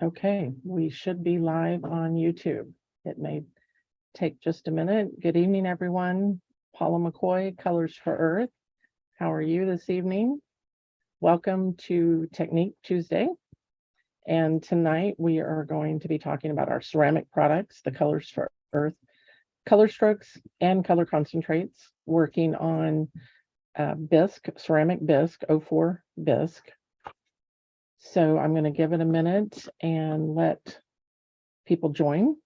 Okay, we should be live on YouTube. It may take just a minute. Good evening, everyone. Paula McCoy, Colors for Earth. How are you this evening? Welcome to Technique Tuesday. And tonight we are going to be talking about our ceramic products, the Colors for Earth, color strokes and color concentrates, working on bisque, ceramic bisque, 04 bisque. So I'm going to give it a minute and let people join.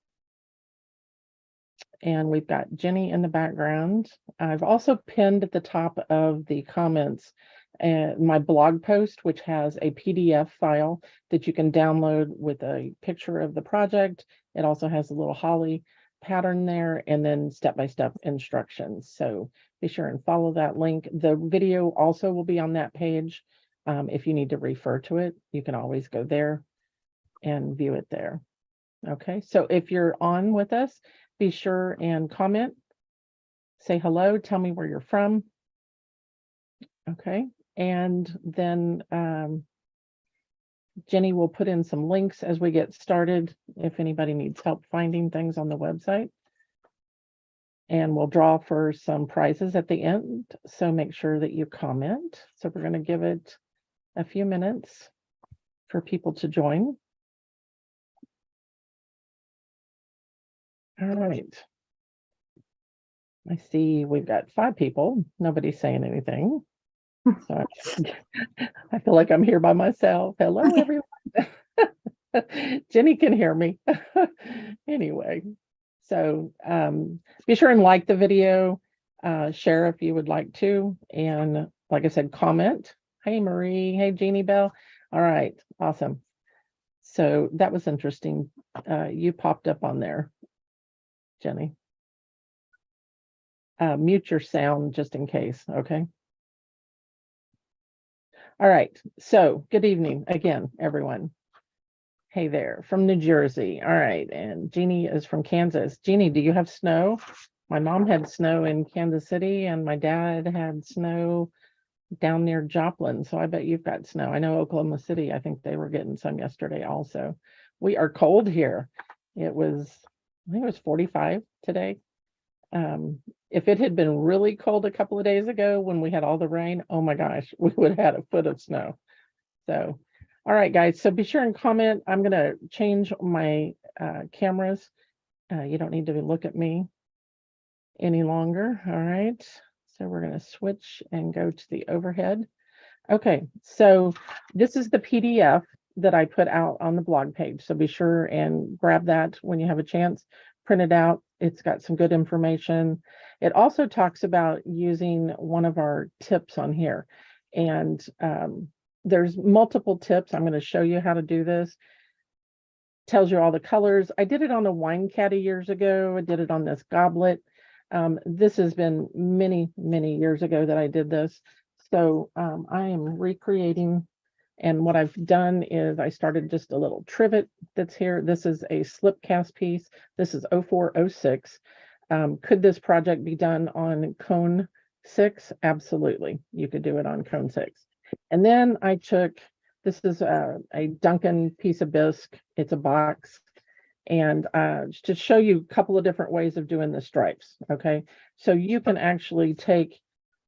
And we've got Jenny in the background. I've also pinned at the top of the comments my blog post, which has a PDF file that you can download with a picture of the project. It also has a little holly pattern there and then step-by-step instructions. So be sure and follow that link. The video also will be on that page. If you need to refer to it, you can always go there and view it there. Okay, so if you're on with us, be sure and comment, say hello, tell me where you're from. Okay, and then Jenny will put in some links as we get started if anybody needs help finding things on the website. And we'll draw for some prizes at the end, so make sure that you comment. So we're going to give it a few minutes for people to join. All right. I see we've got 5 people. Nobody's saying anything. So I feel like I'm here by myself. Hello, everyone. Jenny can hear me. Anyway, so be sure and like the video, share if you would like to. And like I said, comment. Hey, Marie. Hey, Jeannie Bell. All right. Awesome. So that was interesting. You popped up on there, Jenny. Mute your sound just in case. Okay. All right. So good evening again, everyone. Hey there, from New Jersey. All right. And Jeannie is from Kansas. Jeannie, do you have snow? My mom had snow in Kansas City and my dad had snow down near Joplin. So I bet you've got snow. I know Oklahoma City, I think they were getting some yesterday also. We are cold here. It was, I think it was 45 today. If it had been really cold a couple of days ago when we had all the rain, oh my gosh, we would have had a foot of snow. So, all right, guys, so be sure and comment. I'm going to change my cameras. You don't need to look at me any longer. All right, so we're going to switch and go to the overhead. Okay, so this is the PDF that I put out on the blog page. So be sure and grab that when you have a chance, print it out. It's got some good information. It also talks about using one of our tips on here. And there's multiple tips. I'm going to show you how to do this. Tells you all the colors. I did it on a wine caddy years ago. I did it on this goblet. This has been many, many years ago that I did this. So I am recreating, and what I've done is I started just a little trivet that's here. This is a slip cast piece. This is 0406. Could this project be done on cone 6? Absolutely. You could do it on cone 6. And then I took, this is a Duncan piece of bisque. It's a box. And to show you a couple of different ways of doing the stripes. Okay, so you can actually take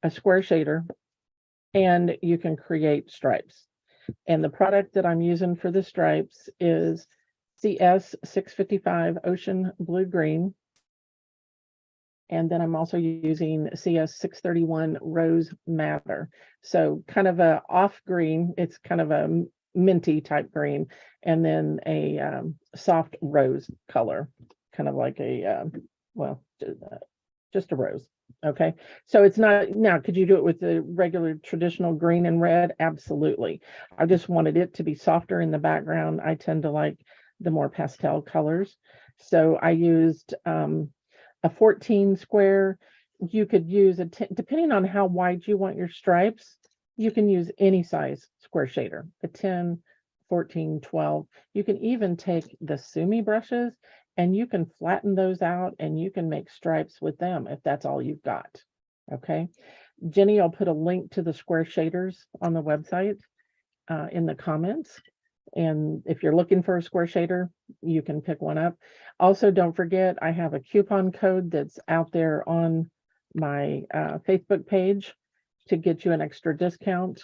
a square shader and you can create stripes. And the product that I'm using for the stripes is CS 655 Ocean Blue Green. And then I'm also using CS 631 Rose Madder. So kind of a off green, it's kind of a minty type green, and then a soft rose color, kind of like a, well, just a rose. Okay, so it's not, now could you do it with the regular traditional green and red? Absolutely. I just wanted it to be softer in the background. I tend to like the more pastel colors. So I used a 14 square. You could use a, depending on how wide you want your stripes, you can use any size square shader, a 10, 14, 12. You can even take the Sumi brushes and you can flatten those out and you can make stripes with them if that's all you've got. Okay, Jenny, I'll put a link to the square shaders on the website in the comments. And if you're looking for a square shader, you can pick one up. Also, don't forget, I have a coupon code that's out there on my Facebook page to get you an extra discount.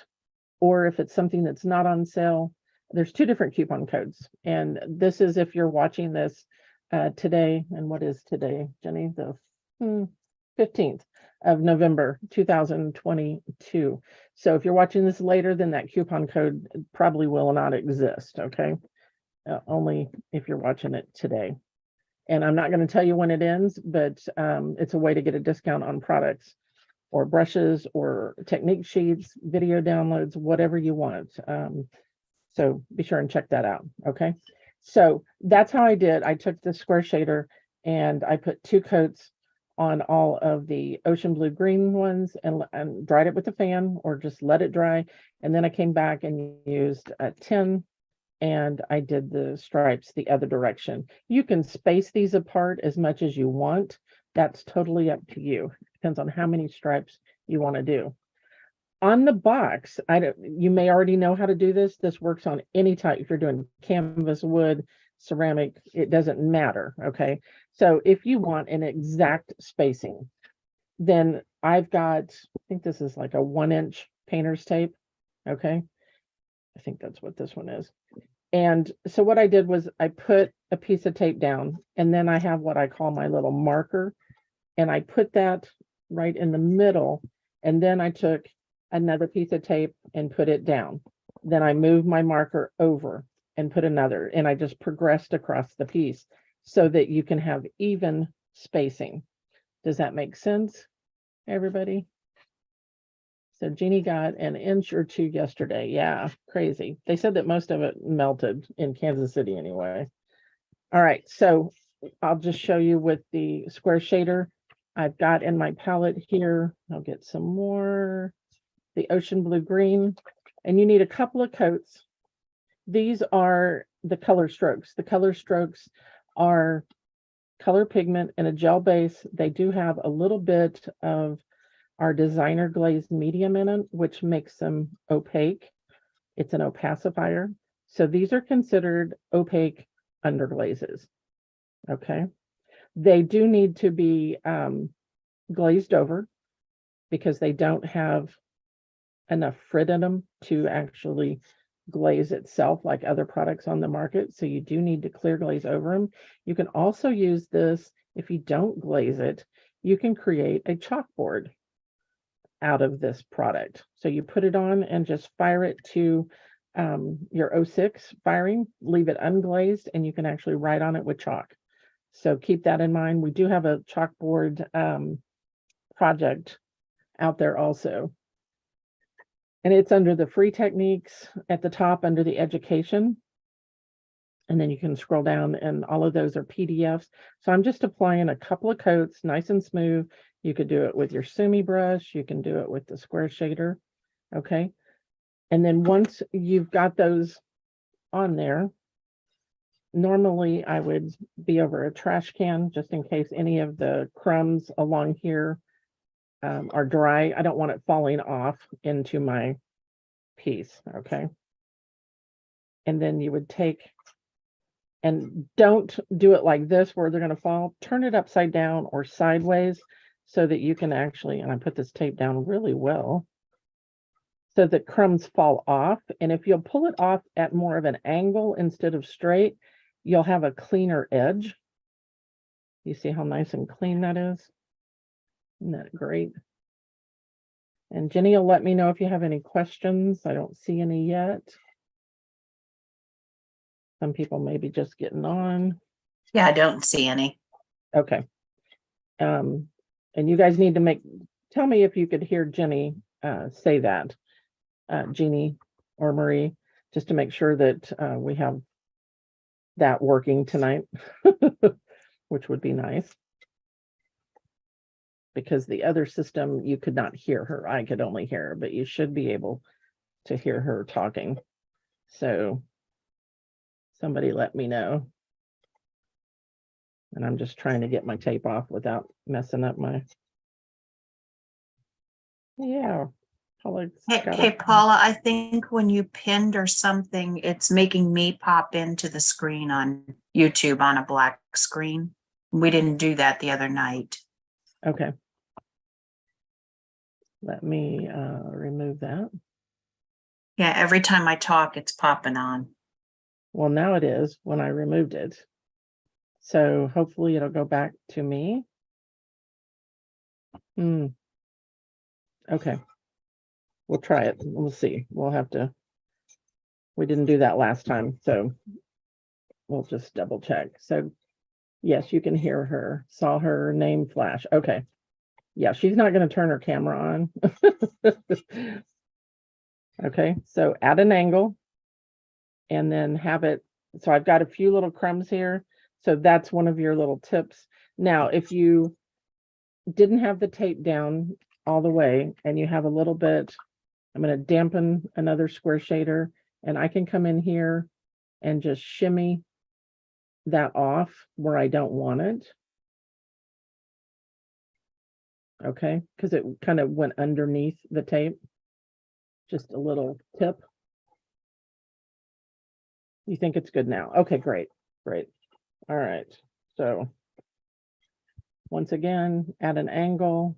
Or if it's something that's not on sale, there's 2 different coupon codes. And this is if you're watching this today. And what is today, Jenny? The 15th of November 2022. So if you're watching this later, then that coupon code probably will not exist. Okay. Only if you're watching it today. And I'm not going to tell you when it ends, but it's a way to get a discount on products or brushes or technique sheets, video downloads, whatever you want. So be sure and check that out. Okay. So that's how I did. I took the square shader and I put 2 coats on all of the ocean blue green ones and dried it with a fan or just let it dry. And then I came back and used a 10 and I did the stripes the other direction. You can space these apart as much as you want. That's totally up to you. Depends on how many stripes you want to do. On the box, you may already know how to do this. This works on any type. If you're doing canvas, wood, ceramic, it doesn't matter. Okay. So if you want an exact spacing, then I've got, I think this is like a 1-inch painter's tape. Okay. I think that's what this one is. And so what I did was I put a piece of tape down and then I have what I call my little marker. And I put that right in the middle. And then I took another piece of tape and put it down. Then I moved my marker over and put another, and I just progressed across the piece so that you can have even spacing. Does that make sense, everybody? So Jeannie got an inch or 2 yesterday. Yeah, crazy. They said that most of it melted in Kansas City anyway. All right, so I'll just show you with the square shader I've got in my palette here. I'll get some more. The ocean blue green, and you need a couple of coats. These are the color strokes. The color strokes are color pigment and a gel base. They do have a little bit of our designer glazed medium in it, which makes them opaque. It's an opacifier. So these are considered opaque underglazes. Okay. They do need to be glazed over because they don't have enough frit in them to actually glaze itself like other products on the market. So you do need to clear glaze over them. You can also use this if you don't glaze it. You can create a chalkboard out of this product. So you put it on and just fire it to your 06 firing, leave it unglazed, and you can actually write on it with chalk. So keep that in mind. We do have a chalkboard project out there also. And it's under the free techniques at the top under the education. And then you can scroll down and all of those are PDFs. So I'm just applying a couple of coats, nice and smooth. You could do it with your Sumi brush. You can do it with the square shader. Okay. And then once you've got those on there, normally I would be over a trash can just in case any of the crumbs along here are dry. I don't want it falling off into my piece. Okay. And then you would take, and don't do it like this where they're going to fall. Turn it upside down or sideways so that you can actually, and I put this tape down really well so that crumbs fall off. And if you'll pull it off at more of an angle instead of straight, you'll have a cleaner edge. You see how nice and clean that is? Isn't that great? And Jenny will let me know if you have any questions. I don't see any yet. Some people may be just getting on. Yeah, I don't see any. Okay. And you guys need to tell me if you could hear Jenny say that, Jeannie or Marie, just to make sure that we have that working tonight, which would be nice. Because the other system, you could not hear her. I could only hear her, but you should be able to hear her talking. So somebody let me know. And I'm just trying to get my tape off without messing up my, yeah. Paula, Hey, Paula, I think when you pinned or something, it's making me pop into the screen on YouTube on a black screen. We didn't do that the other night. Okay. Let me remove that. Yeah, every time I talk, it's popping on. Well, now it is when I removed it. So hopefully it'll go back to me. Okay. We'll try it. We'll see. We'll have to. We didn't do that last time, so we'll just double check. So yes, you can hear her. Saw her name flash. Okay. Yeah, she's not going to turn her camera on. Okay, so add an angle and then have it. So I've got a few little crumbs here. So that's one of your little tips. Now, if you didn't have the tape down all the way and you have a little bit, I'm going to dampen another square shader and I can come in here and just shimmy that off where I don't want it. Okay, because it kind of went underneath the tape. Just a little tip. You think it's good now? Okay, great, great. All right, so once again, add an angle.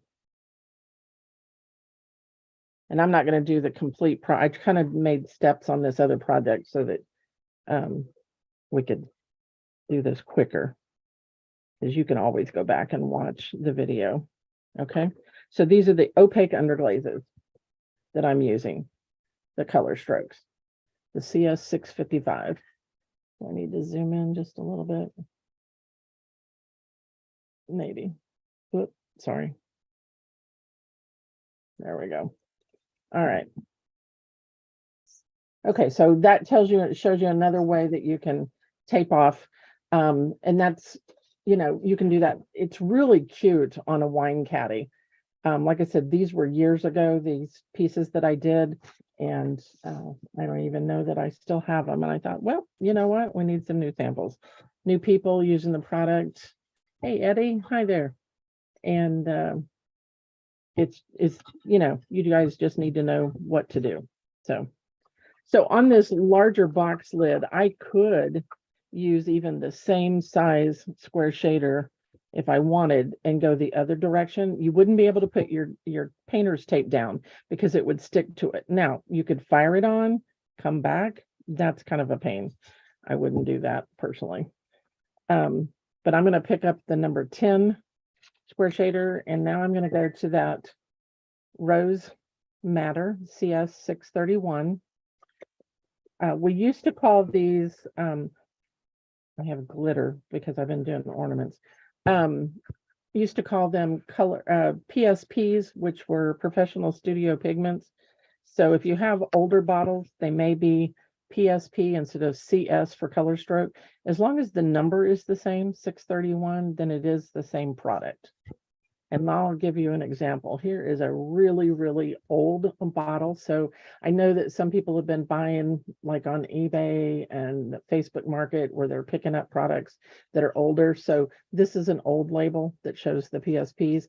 And I'm not going to do the complete I kind of made steps on this other project so that we could do this quicker, because you can always go back and watch the video. Okay, so these are the opaque underglazes that I'm using, the color strokes, the CS 655. I need to zoom in just a little bit. Maybe. Oops, sorry. There we go. All right. Okay, so that tells you, it shows you another way that you can tape off. And that's, you know, you can do that. It's really cute on a wine caddy. Like I said, these were years ago, these pieces that I did, and I don't even know that I still have them. And I thought, well, you know what? We need some new samples, new people using the product. Hey, Eddie, hi there. And it's, you know, you guys just need to know what to do. So on this larger box lid, I could use even the same size square shader if I wanted and go the other direction. You wouldn't be able to put your painter's tape down because it would stick to it. Now you could fire it on, come back. That's kind of a pain. I wouldn't do that personally. But I'm going to pick up the number 10 square shader, and now I'm going to go to that Rose Matter CS 631. We used to call these, I have glitter because I've been doing ornaments. Used to call them color PSPs, which were professional studio pigments. So if you have older bottles, they may be PSP instead of CS for color stroke. As long as the number is the same, 631, then it is the same product. And I'll give you an example. Here is a really, really old bottle. So I know that some people have been buying like on eBay and Facebook Market where they're picking up products that are older. So this is an old label that shows the PSPs.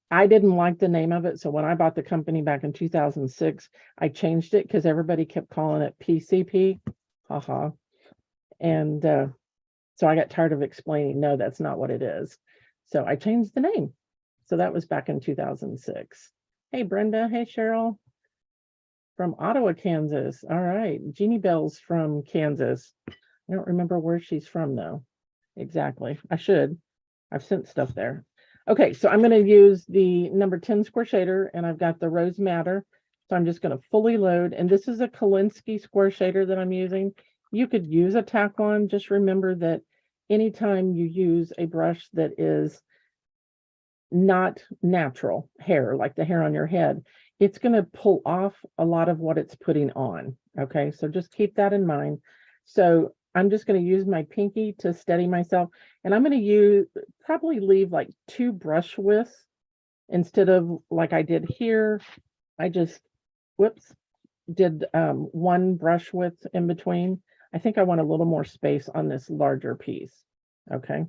I didn't like the name of it. So when I bought the company back in 2006, I changed it because everybody kept calling it PCP. Haha. And so I got tired of explaining, no, that's not what it is. So I changed the name. So that was back in 2006. Hey, Brenda. Hey, Cheryl. From Ottawa, Kansas. All right. Jeannie Bell's from Kansas. I don't remember where she's from, though. Exactly. I should. I've sent stuff there. Okay, so I'm going to use the number 10 square shader, and I've got the Rose Matter. So I'm just going to fully load. And this is a Kolinsky square shader that I'm using. You could use a Taklon. Just remember that anytime you use a brush that is not natural hair, like the hair on your head, it's going to pull off a lot of what it's putting on. Okay, so just keep that in mind. So I'm just going to use my pinky to steady myself, and I'm going to probably leave like 2 brush widths instead of like I did here. I just did 1 brush width in between. I think I want a little more space on this larger piece. Okay.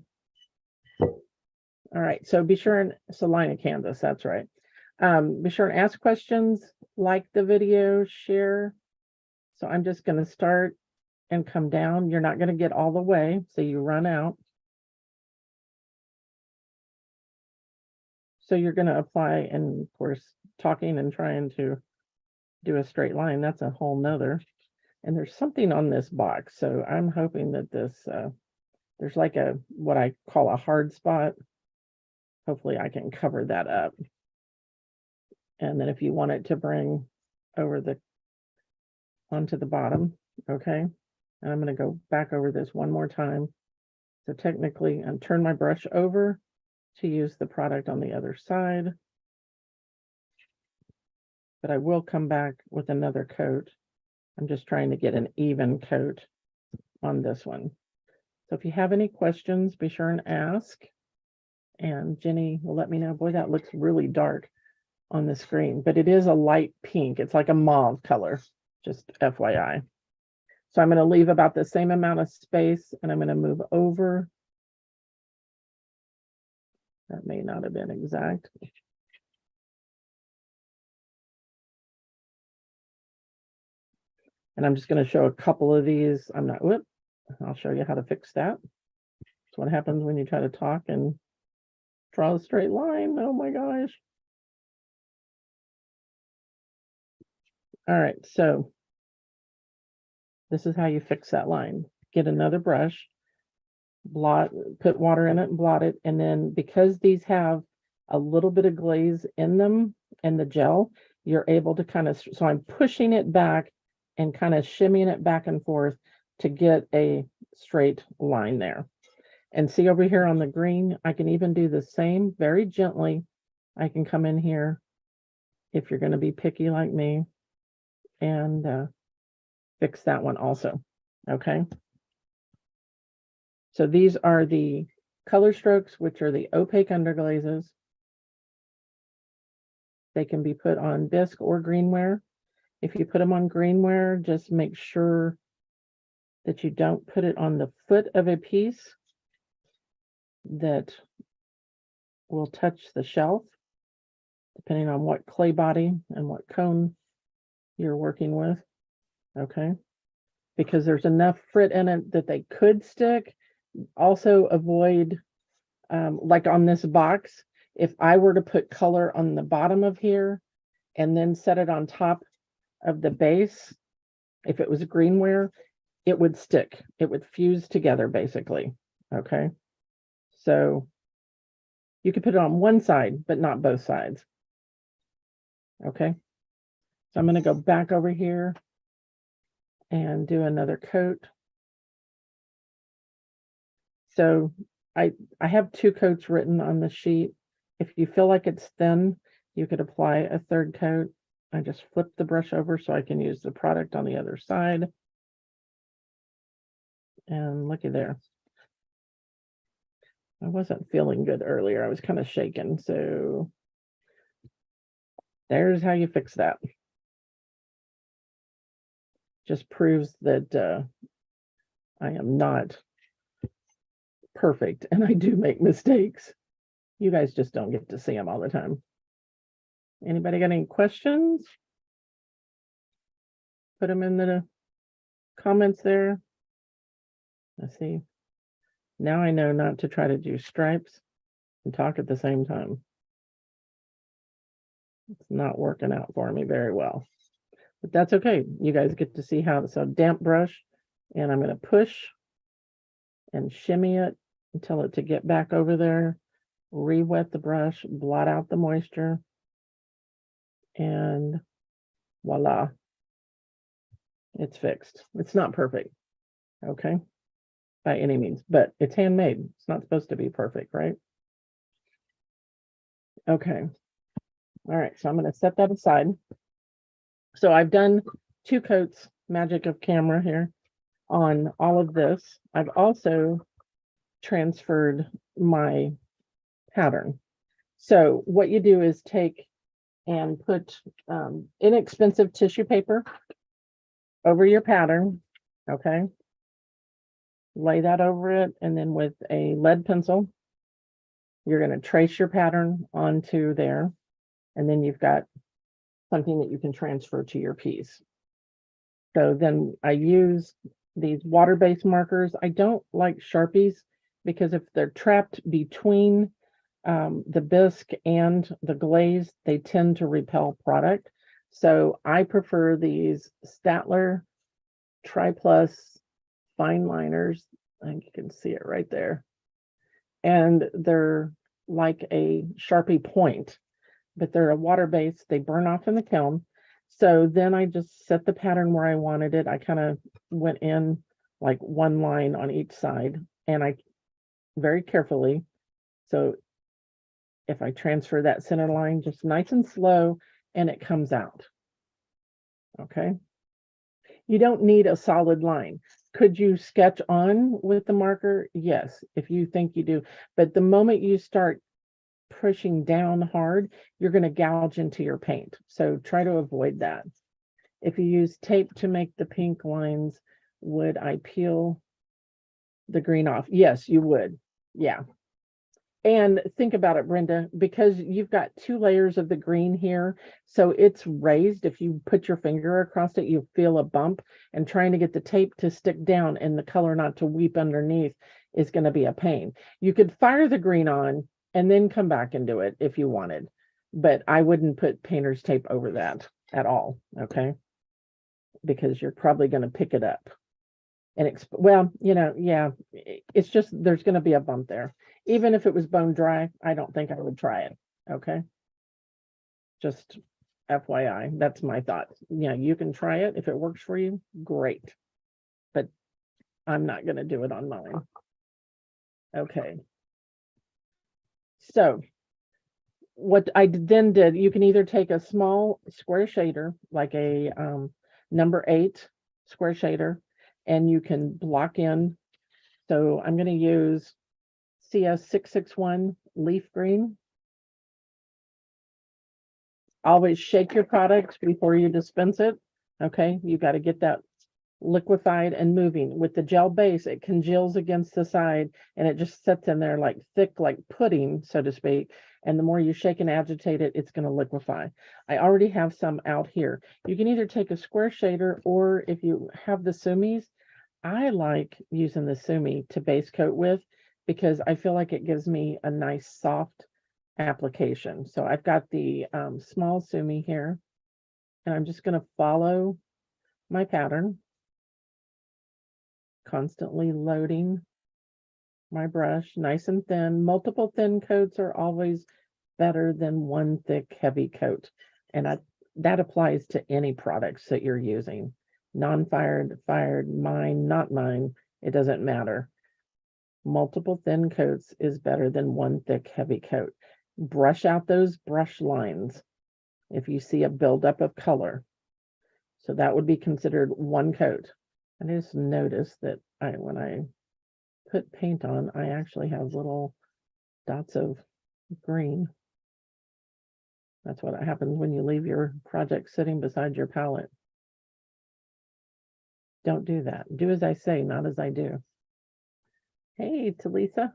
All right, so be sure and Salina, Kansas, that's right. Be sure and ask questions, like the video, share. So I'm just going to start and come down. You're not going to get all the way, so you run out. So you're going to apply, and of course, talking and trying to do a straight line, that's a whole nother. And there's something on this box, so I'm hoping that this, there's like a, what I call a hard spot. Hopefully I can cover that up. And then if you want it to bring over the, onto the bottom, okay? And I'm going to go back over this one more time. So technically, I'm turn my brush over to use the product on the other side. But I will come back with another coat. I'm just trying to get an even coat on this one. So if you have any questions, be sure and ask. And Jenny will let me know. Boy, that looks really dark on the screen, but it is a light pink. It's like a mauve color, just FYI. So I'm going to leave about the same amount of space, and I'm going to move over. That may not have been exact. And I'm just going to show a couple of these. I'm not, whoop, I'll show you how to fix that. That's what happens when you try to talk and draw a straight line. Oh my gosh. All right, so this is how you fix that line. Get another brush, blot, put water in it and blot it. And then because these have a little bit of glaze in them and the gel, you're able to kind of, so I'm pushing it back and kind of shimmying it back and forth to get a straight line there. And see over here on the green, I can even do the same very gently. I can come in here if you're going to be picky like me and fix that one also. Okay. So these are the color strokes, which are the opaque underglazes. They can be put on bisque or greenware. If you put them on greenware, just make sure that you don't put it on the foot of a piece that will touch the shelf, depending on what clay body and what cone you're working with. Okay. Because there's enough frit in it that they could stick. Also avoid, like on this box, if I were to put color on the bottom of here and then set it on top of the base, if it was greenware, it would stick. It would fuse together basically. Okay. So you could put it on one side, but not both sides. Okay. So I'm going to go back over here and do another coat. So I have 2 coats written on the sheet. If you feel like it's thin, you could apply a third coat. I just flip the brush over so I can use the product on the other side. And looky there. I wasn't feeling good earlier. I was kind of shaken. So there's how you fix that. Just proves that I am not perfect and I do make mistakes. You guys just don't get to see them all the time. Anybody got any questions? Put them in the comments there. Let's see. Now I know not to try to do stripes and talk at the same time. It's not working out for me very well, but that's okay. You guys get to see how. So damp brush, and I'm going to push and shimmy it and tell it to get back over there. Re-wet the brush, blot out the moisture, and voila, it's fixed. It's not perfect, okay, by any means, but it's handmade. It's not supposed to be perfect, right? Okay. All right, so I'm going to set that aside. So I've done 2 coats, magic of camera here, on all of this. I've also transferred my pattern. So what you do is take and put inexpensive tissue paper over your pattern, okay? Lay that over it, and then with a lead pencil, you're going to trace your pattern onto there. and then you've got something that you can transfer to your piece. So then I use these water-based markers. I don't like Sharpies because if they're trapped between the bisque and the glaze, they tend to repel product. So I prefer these Statler Tri-Plus fine liners. I think you can see it right there. And they're like a Sharpie point, but they're a water-based. They burn off in the kiln. So then I just set the pattern where I wanted it. I kind of went in like one line on each side, and I very carefully. So if I transfer that center line just nice and slow, and it comes out. Okay. You don't need a solid line. Could you sketch on with the marker? Yes, if you think you do. But the moment you start pushing down hard, you're going to gouge into your paint. So try to avoid that. If you use tape to make the pink lines, would I peel the green off? Yes, you would. Yeah. And think about it, Brenda, because you've got 2 layers of the green here, so it's raised. If you put your finger across it, you feel a bump, and trying to get the tape to stick down and the color not to weep underneath is going to be a pain. You could fire the green on and then come back and do it if you wanted, but I wouldn't put painter's tape over that at all, okay? Because you're probably going to pick it up. And well, you know, yeah, it's just there's going to be a bump there. Even if it was bone dry, I don't think I would try it. Okay. Just FYI, that's my thought. Yeah, you can try it. If it works for you, great. But I'm not going to do it on mine. Okay. So what I then did, you can either take a small square shader, like a number 8 square shader, and you can block in. So I'm going to use CS661 leaf green. Always shake your product before you dispense it. Okay, you got to get that liquefied and moving. With the gel base, it congeals against the side and it just sits in there like thick, like pudding, so to speak. And the more you shake and agitate it, it's going to liquefy. I already have some out here. You can either take a square shader, or if you have the sumis, I like using the sumi to base coat with, because I feel like it gives me a nice soft application. So I've got the small sumi here, and I'm just going to follow my pattern, constantly loading my brush nice and thin. Multiple thin coats are always better than one thick heavy coat, and that applies to any products that you're using. Non-fired, fired, mine, not mine, it doesn't matter. Multiple thin coats is better than one thick heavy coat. Brush out those brush lines if you see a buildup of color. So that would be considered one coat. I just noticed that when I put paint on, I actually have little dots of green. That's what happens when you leave your project sitting beside your palette. Don't do that. Do as I say, not as I do. Hey, Talisa.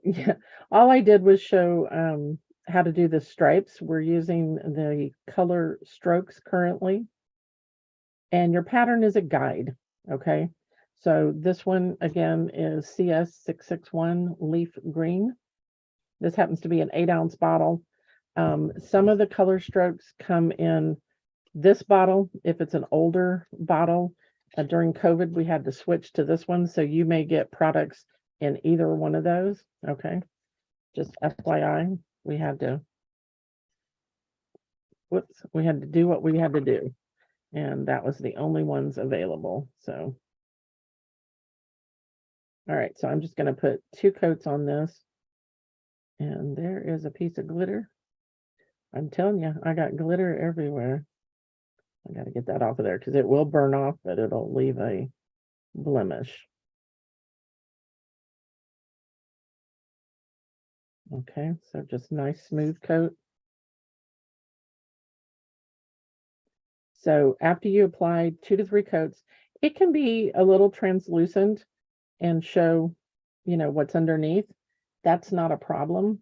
Yeah, all I did was show how to do the stripes. We're using the color strokes currently, and your pattern is a guide. Okay, so this one again is CS661 leaf green. This happens to be an 8-ounce bottle. Some of the color strokes come in this bottle. If it's an older bottle, during COVID, we had to switch to this one. So you may get products in either one of those. Okay. Just FYI, we had to do what we had to do. And that was the only ones available. So, all right. So I'm just going to put 2 coats on this. And there is a piece of glitter. I'm telling you, I got glitter everywhere. I got to get that off of there because it will burn off, but it'll leave a blemish. Okay, so just nice smooth coat. So after you apply 2 to 3 coats, it can be a little translucent and show, what's underneath. That's not a problem.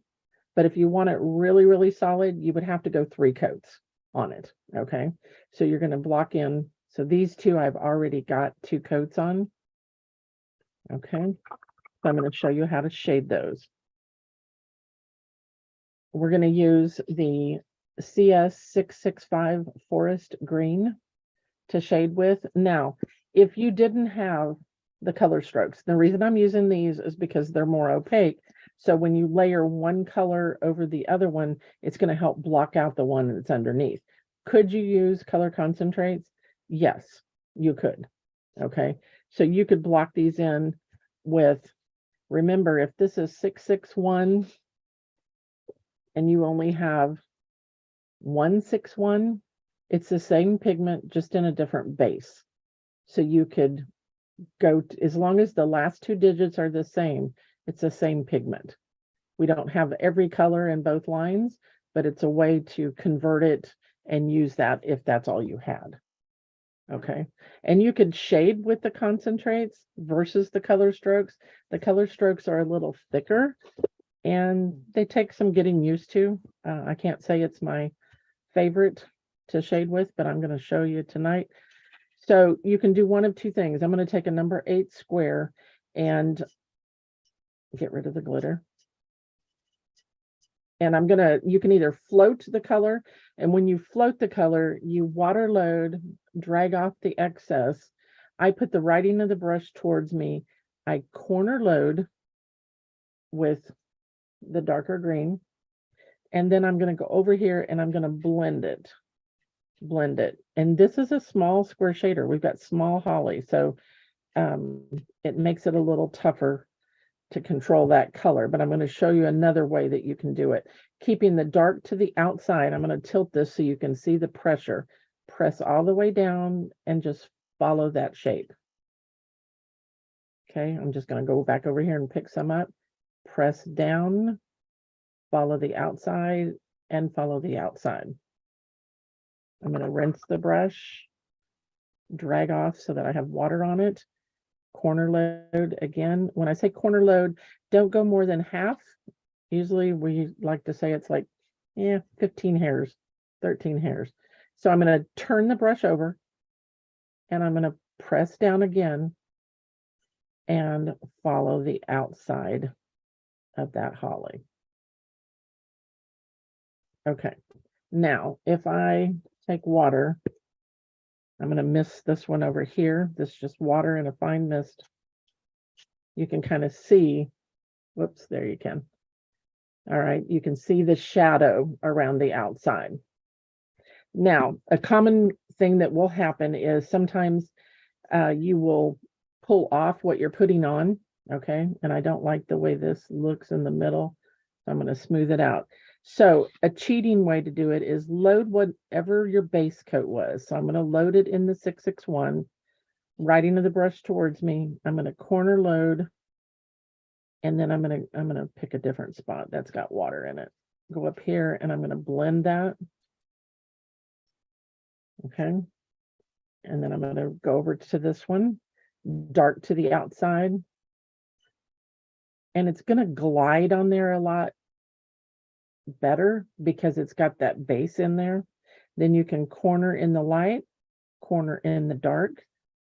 But if you want it really, really solid, you would have to go 3 coats on it. Okay. So you're going to block in. So these two, I've already got 2 coats on. Okay. So I'm going to show you how to shade those. We're going to use the CS665 Forest Green to shade with. Now, if you didn't have the color strokes, the reason I'm using these is because they're more opaque. So when you layer one color over the other one, it's going to help block out the one that's underneath. Could you use color concentrates? Yes, you could. Okay, so you could block these in with, remember, if this is 661 and you only have 161, it's the same pigment, just in a different base. So you could go, as long as the last 2 digits are the same, it's the same pigment. We don't have every color in both lines, but it's a way to convert it and use that if that's all you had. Okay, and you could shade with the concentrates versus the color strokes. The color strokes are a little thicker and they take some getting used to. I can't say it's my favorite to shade with, but I'm going to show you tonight. So you can do one of 2 things. I'm going to take a number 8 square and get rid of the glitter. And you can either float the color, and when you float the color, you water load, drag off the excess. I put the writing of the brush towards me. I corner load with the darker green. And then I'm going to go over here and I'm going to blend it. And this is a small square shader. We've got small holly, so it makes it a little tougher to control that color, but I'm going to show you another way that you can do it. Keeping the dark to the outside, I'm going to tilt this so you can see the pressure. Press all the way down and just follow that shape. Okay, I'm just going to go back over here and pick some up. Press down, follow the outside, and follow the outside. I'm going to rinse the brush, drag off so that I have water on it. Corner load again. When I say corner load, don't go more than half. Usually we like to say it's like, 15 hairs, 13 hairs. So I'm going to turn the brush over and I'm going to press down again and follow the outside of that holly. Okay. Now, if I take water, I'm going to mist this one over here. This is just water and a fine mist. You can kind of see, whoops, there you can. All right, you can see the shadow around the outside. Now, a common thing that will happen is sometimes you will pull off what you're putting on, okay? And I don't like the way this looks in the middle, so I'm going to smooth it out. So a cheating way to do it is load whatever your base coat was. So I'm going to load it in the 661, writing of the brush towards me. I'm going to corner load, and then I'm going to pick a different spot that's got water in it. Go up here and I'm going to blend that. Okay. And then I'm going to go over to this one, dark to the outside. And it's going to glide on there a lot better because it's got that base in there. Then you can corner in the light, corner in the dark,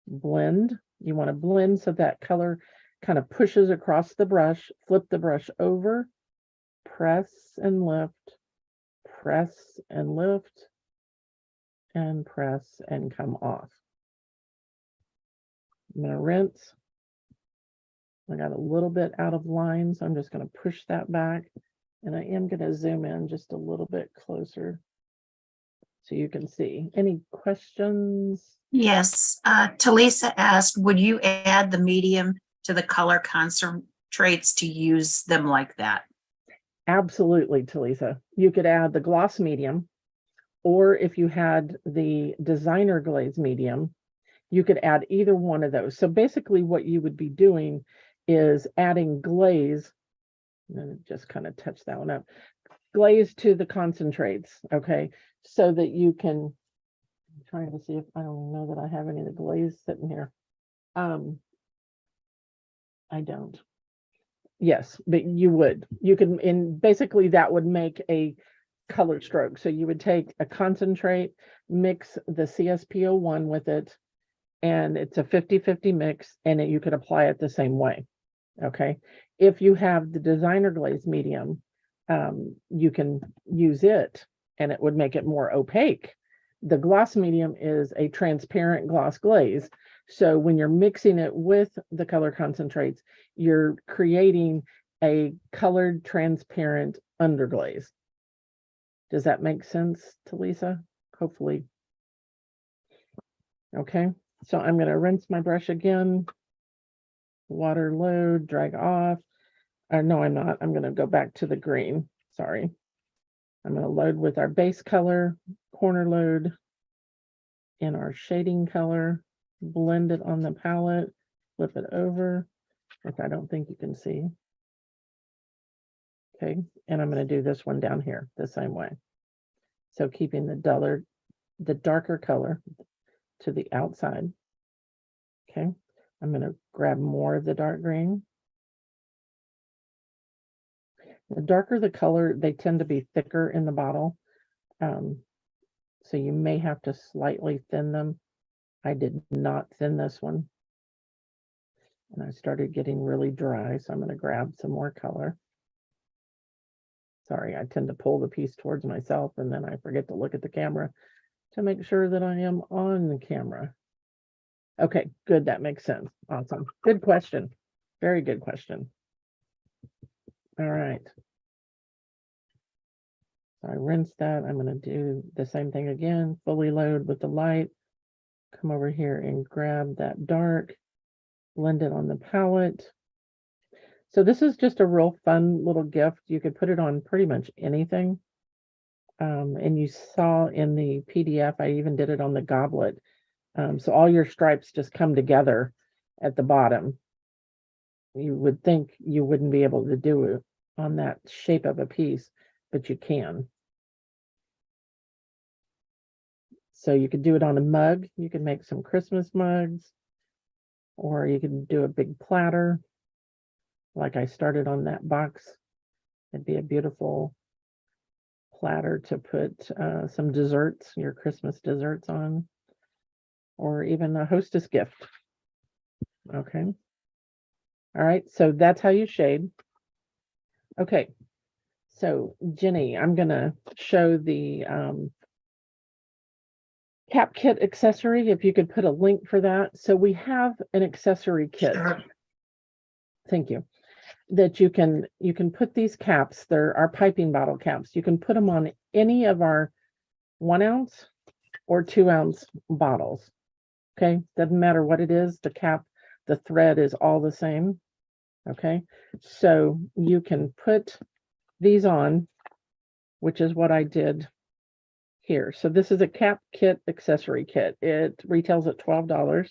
blend. You want to blend so that color kind of pushes across the brush, flip the brush over, press and lift, press and lift, and press and come off. I'm going to rinse. I got a little bit out of line, so I'm just going to push that back. And I am going to zoom in just a little bit closer so you can see. Any questions? Yes, Talisa asked, would you add the medium to the color concentrates to use them like that? Absolutely, Talisa. You could add the gloss medium, or if you had the designer glaze medium, you could add either one of those. So basically what you would be doing is adding glaze, and just kind of touch that one up, glaze to the concentrates, okay? So that you can, I'm trying to see if, I don't know that I have any of the glaze sitting here. I don't. Yes, but you can, and basically that would make a color stroke. So you would take a concentrate, mix the CSP01 with it, and it's a 50-50 mix, and you could apply it the same way. Okay. If you have the designer glaze medium, you can use it and it would make it more opaque. The gloss medium is a transparent gloss glaze. So when you're mixing it with the color concentrates, you're creating a colored transparent underglaze. Does that make sense to Lisa? Hopefully. Okay, so I'm going to rinse my brush again. Water load, drag off. No, I'm not. I'm going to go back to the green. Sorry. I'm going to load with our base color, corner load, and our shading color. Blend it on the palette, flip it over, which I don't think you can see. Okay, and I'm going to do this one down here the same way. So keeping the darker color to the outside. Okay, I'm going to grab more of the dark green. The darker the color, they tend to be thicker in the bottle. So you may have to slightly thin them. I did not thin this one. And I started getting really dry, so I'm going to grab some more color. Sorry, I tend to pull the piece towards myself and then I forget to look at the camera to make sure that I am on the camera. Okay, good, that makes sense. Awesome. Good question. Very good question. All right. So I rinsed that. I'm going to do the same thing again, fully load with the light. Come over here and grab that dark, blend it on the palette. So this is just a real fun little gift. You could put it on pretty much anything. And you saw in the PDF, I even did it on the goblet. So all your stripes just come together at the bottom. You would think you wouldn't be able to do it on that shape of a piece, but you can. So you could do it on a mug. You can make some Christmas mugs, or you can do a big platter like I started on that box. It'd be a beautiful platter to put some desserts, your Christmas desserts on, or even a hostess gift. Okay. All right, so that's how you shade. Okay, so Jenny, I'm gonna show the cap kit accessory, if you could put a link for that. So we have an accessory kit. Sure. Thank you. That you can put these caps, they're our piping bottle caps. You can put them on any of our 1 ounce or 2 ounce bottles. Okay, doesn't matter what it is, the cap, the thread is all the same. Okay, so you can put these on, which is what I did here. So this is a cap kit accessory kit. It retails at $12.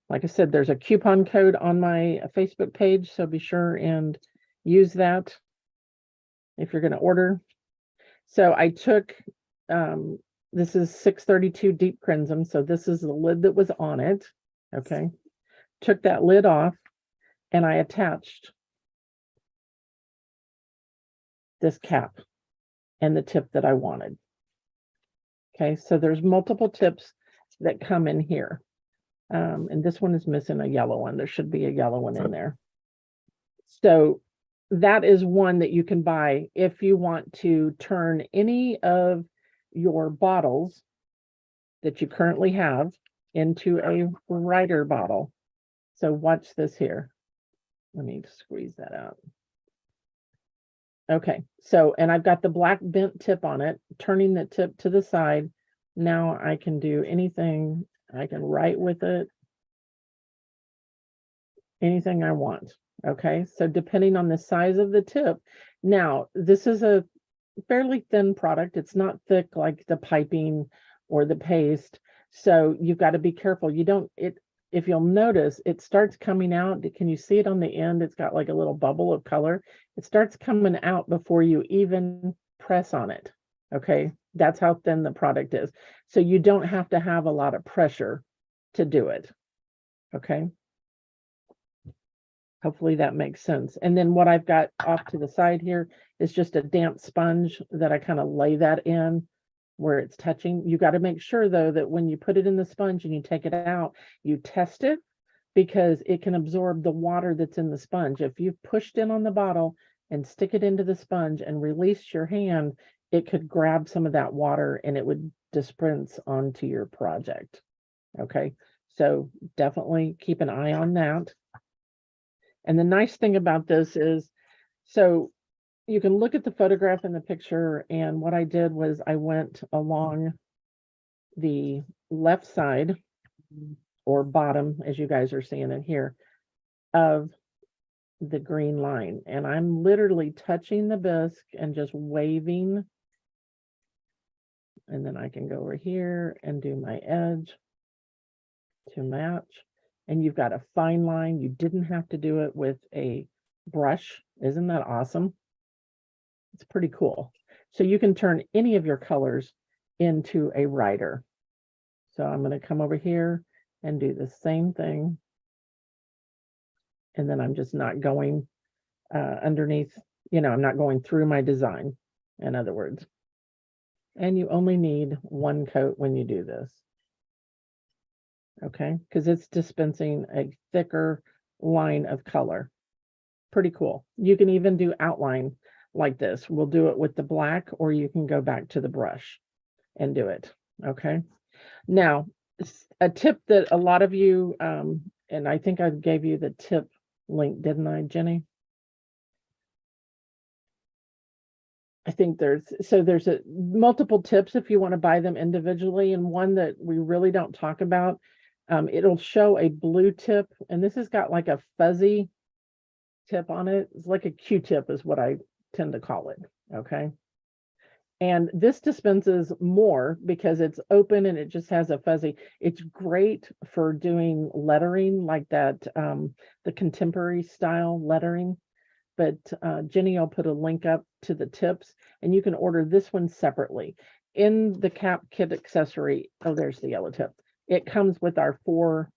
Like I said, there's a coupon code on my Facebook page, so be sure and use that if you're going to order. So I took, this is 632 deep crimson, so this is the lid that was on it. Okay, took that lid off and I attached this cap and the tip that I wanted. Okay, so there's multiple tips that come in here. And this one is missing a yellow one. There should be a yellow one in there. So that is one that you can buy if you want to turn any of your bottles that you currently have into a writer bottle. So watch this here. Let me squeeze that out. Okay, so, and I've got the black bent tip on it, turning the tip to the side. Now I can do anything. I can write with it, anything I want. Okay, so depending on the size of the tip. Now, this is a fairly thin product. It's not thick like the piping or the paste. So you've got to be careful. You don't, if you'll notice, it starts coming out. Can you see it on the end? It's got like a little bubble of color. It starts coming out before you even press on it. Okay, that's how thin the product is. So you don't have to have a lot of pressure to do it. Okay. Hopefully that makes sense. And then what I've got off to the side here is just a damp sponge that I kind of lay that in where it's touching. You got to make sure though that when you put it in the sponge and you take it out, you test it because it can absorb the water that's in the sponge. If you've pushed in on the bottle and stick it into the sponge and release your hand, it could grab some of that water and it would dispense onto your project. Okay, so definitely keep an eye on that. And the nice thing about this is, so you can look at the photograph in the picture, and what I did was I went along the left side or bottom, as you guys are seeing it here, of the green line. And I'm literally touching the bisque and just waving. And then I can go over here and do my edge to match. And you've got a fine line. You didn't have to do it with a brush. Isn't that awesome? It's pretty cool. So you can turn any of your colors into a rider. So I'm going to come over here and do the same thing. And then I'm just not going underneath, I'm not going through my design, in other words. And you only need one coat when you do this. Okay, because it's dispensing a thicker line of color. Pretty cool. You can even do outline like this. We'll do it with the black, or you can go back to the brush and do it. Okay. Now, a tip that a lot of you, and I think I gave you the tip link, didn't I, Jenny? I think there's multiple tips if you want to buy them individually, and one that we really don't talk about. It'll show a blue tip, and this has got like a fuzzy tip on it. It's like a Q-tip is what I tend to call it. Okay. And this dispenses more because it's open and it just has a fuzzy. It's great for doing lettering like that, the contemporary style lettering. But Jenny will put a link up to the tips, and you can order this one separately. In the cap kit accessory, oh, there's the yellow tip. It comes with our 4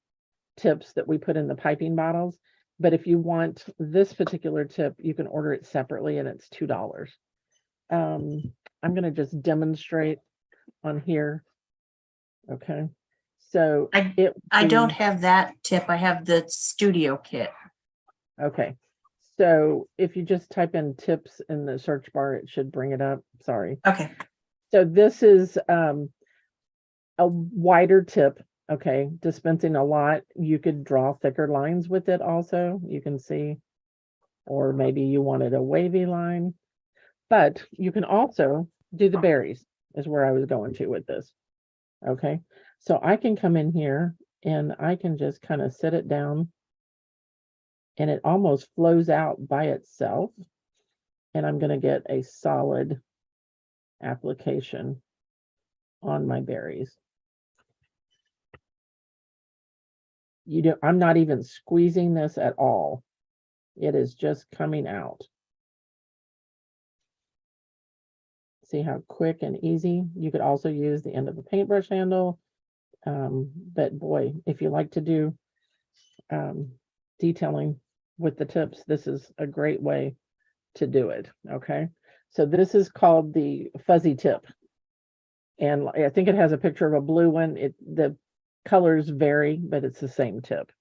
tips that we put in the piping bottles. But if you want this particular tip, you can order it separately, and it's $2. I'm going to just demonstrate on here. Okay. So I don't have that tip. I have the studio kit. Okay. So if you just type in tips in the search bar, it should bring it up. Sorry. Okay. So this is a wider tip. Okay. Dispensing a lot. You could draw thicker lines with it also. You can see, or maybe you wanted a wavy line, but you can also do the berries is where I was going to with this. Okay. So I can come in here and I can just kind of sit it down, and it almost flows out by itself. And I'm going to get a solid application on my berries. I'm not even squeezing this at all. It is just coming out. See how quick and easy? You could also use the end of a paintbrush handle. But boy, if you like to do detailing with the tips, this is a great way to do it. Okay. So this is called the fuzzy tip. And I think it has a picture of a blue one. The colors vary, but it's the same tip.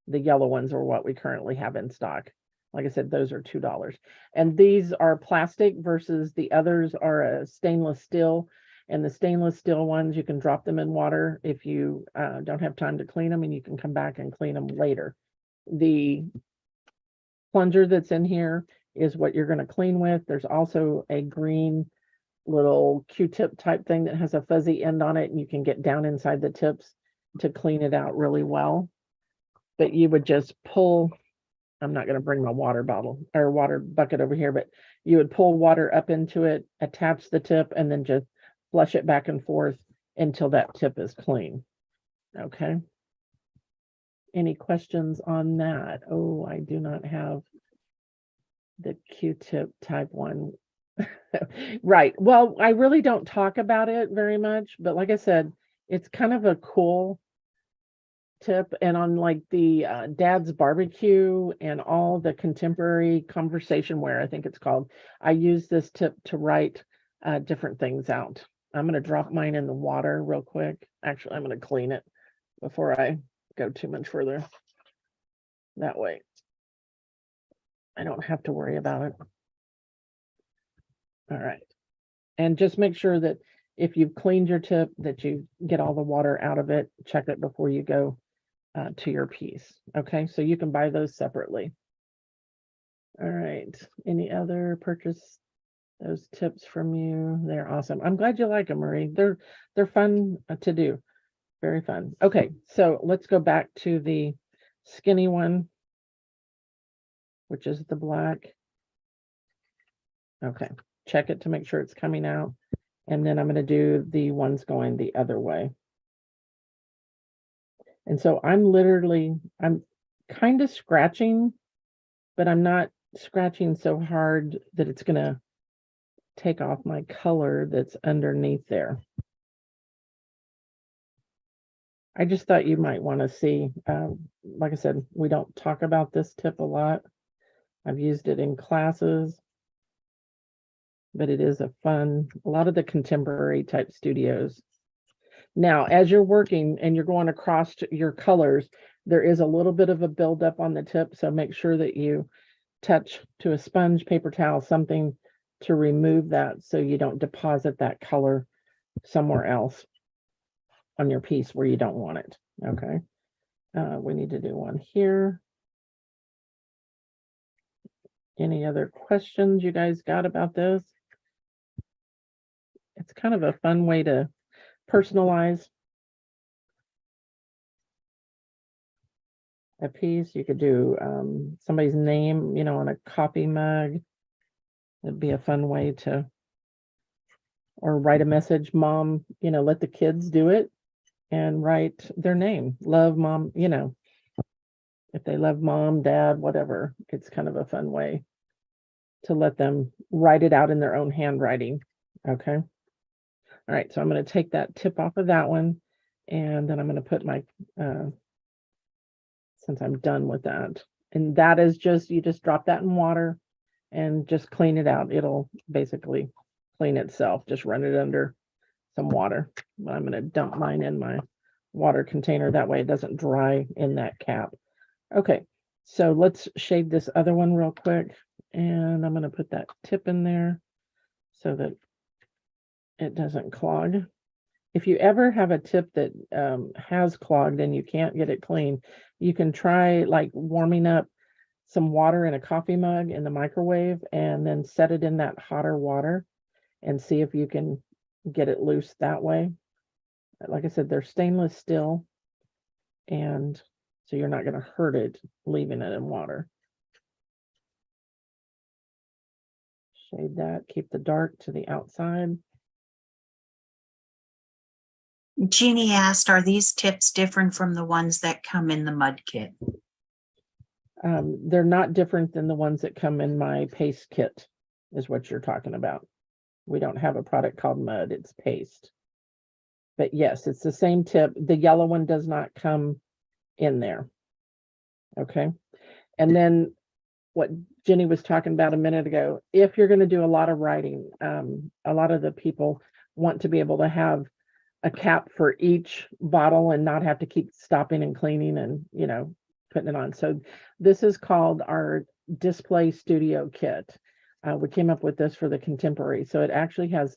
The yellow ones are what we currently have in stock. Like I said, those are $2. And these are plastic versus the others are a stainless steel. And the stainless steel ones, you can drop them in water if you don't have time to clean them, and you can come back and clean them later. The plunger that's in here is what you're going to clean with. There's also a green little Q-tip type thing that has a fuzzy end on it, and you can get down inside the tips to clean it out really well. But you would just pull, I'm not going to bring my water bottle or water bucket over here, but you would pull water up into it, attach the tip, and then just flush it back and forth until that tip is clean. Okay. Any questions on that? Oh, I do not have the Q-tip type one. Right. Well, I really don't talk about it very much, but like I said, it's kind of a cool tip, and on like the Dad's Barbecue and all the contemporary conversation wear, I think it's called, I use this tip to write different things out. I'm going to drop mine in the water real quick. Actually, I'm going to clean it before I go too much further. That way I don't have to worry about it. All right. And just make sure that if you've cleaned your tip, that you get all the water out of it. Check it before you go to your piece. Okay, so you can buy those separately. All right. Any other purchase those tips from you? They're awesome. I'm glad you like them, Marie. They're fun to do. Very fun. Okay, so let's go back to the skinny one, which is the black. Okay, check it to make sure it's coming out. And then I'm going to do the ones going the other way. And so I'm kind of scratching, but I'm not scratching so hard that it's going to take off my color that's underneath there. I just thought you might want to see, like I said, we don't talk about this tip a lot. I've used it in classes, but it is a lot of the contemporary type studios. Now, as you're working and you're going across your colors, there is a little bit of a buildup on the tip. So make sure that you touch to a sponge, paper towel, something to remove that so you don't deposit that color somewhere else on your piece where you don't want it. Okay. We need to do one here. Any other questions you guys got about this? It's kind of a fun way to personalize a piece. You could do somebody's name, on a coffee mug. It'd be a fun way to, or write a message, mom, let the kids do it and write their name. Love mom, if they love mom, dad, whatever. It's kind of a fun way to let them write it out in their own handwriting. Okay. All right, so I'm going to take that tip off of that one, and then I'm going to put my, since I'm done with that, and that is you just drop that in water and just clean it out. It'll basically clean itself. Just run it under some water. I'm going to dump mine in my water container. That way it doesn't dry in that cap. Okay, so let's shade this other one real quick, and I'm going to put that tip in there so that it doesn't clog. If you ever have a tip that has clogged and you can't get it clean, you can try like warming up some water in a coffee mug in the microwave and then set it in that hotter water and see if you can get it loose that way. Like I said, they're stainless steel, and so you're not going to hurt it leaving it in water. Shade that, keep the dark to the outside. Jeannie asked, are these tips different from the ones that come in the mud kit? They're not different than the ones that come in my paste kit, is what you're talking about. We don't have a product called mud, it's paste. But yes, it's the same tip. The yellow one does not come in there. Okay. And then what Jenny was talking about a minute ago, if you're going to do a lot of writing, a lot of the people want to be able to have a cap for each bottle and not have to keep stopping and cleaning and, putting it on. So this is called our Display Studio Kit. We came up with this for the contemporary. So it actually has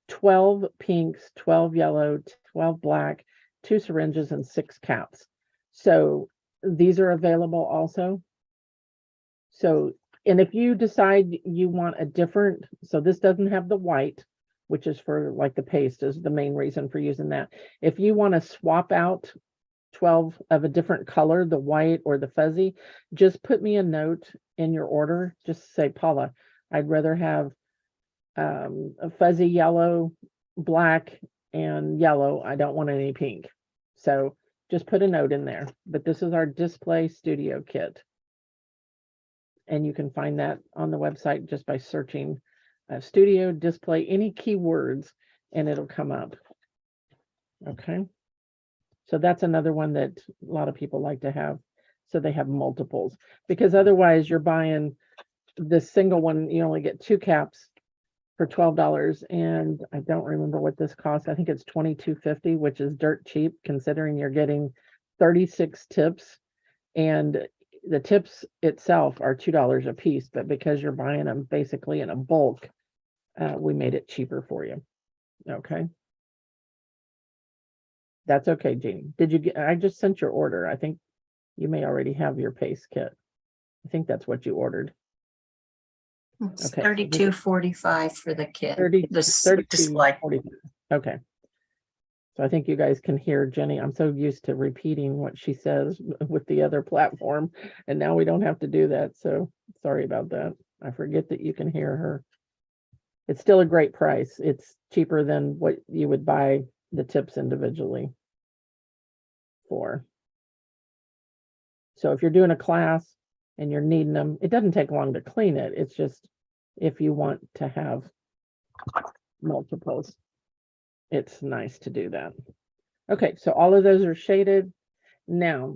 12 pinks, 12 yellow, 12 black, 2 syringes, and 6 caps. So these are available also. So, and if you decide you want a different, so this doesn't have the white, which is for like the paste is the main reason for using that. If you want to swap out 12 of a different color, the white or the fuzzy, just put me a note in your order. Just say, Paula, I'd rather have a fuzzy yellow, black, and yellow. I don't want any pink. So just put a note in there. But this is our Display Studio Kit. And you can find that on the website just by searching studio, display, any keywords, and it'll come up. Okay. So that's another one that a lot of people like to have. So they have multiples, because otherwise you're buying this single one, you only get 2 caps for $12. And I don't remember what this costs. I think it's $22.50, which is dirt cheap considering you're getting 36 tips. And the tips itself are $2 a piece, but because you're buying them basically in a bulk, we made it cheaper for you. Okay. That's okay, Jeannie. Did you get, I just sent your order. I think you may already have your paste kit. I think that's what you ordered. It's Okay. $32.45 for the kit. 30, This 32, display. 40. Okay. So I think you guys can hear Jenny. I'm so used to repeating what she says with the other platform, and now we don't have to do that. So sorry about that. I forget that you can hear her. It's still a great price. It's cheaper than what you would buy the tips individually for. So if you're doing a class and you're needing them, it doesn't take long to clean it. It's just if you want to have multiples, it's nice to do that. Okay, so all of those are shaded. Now,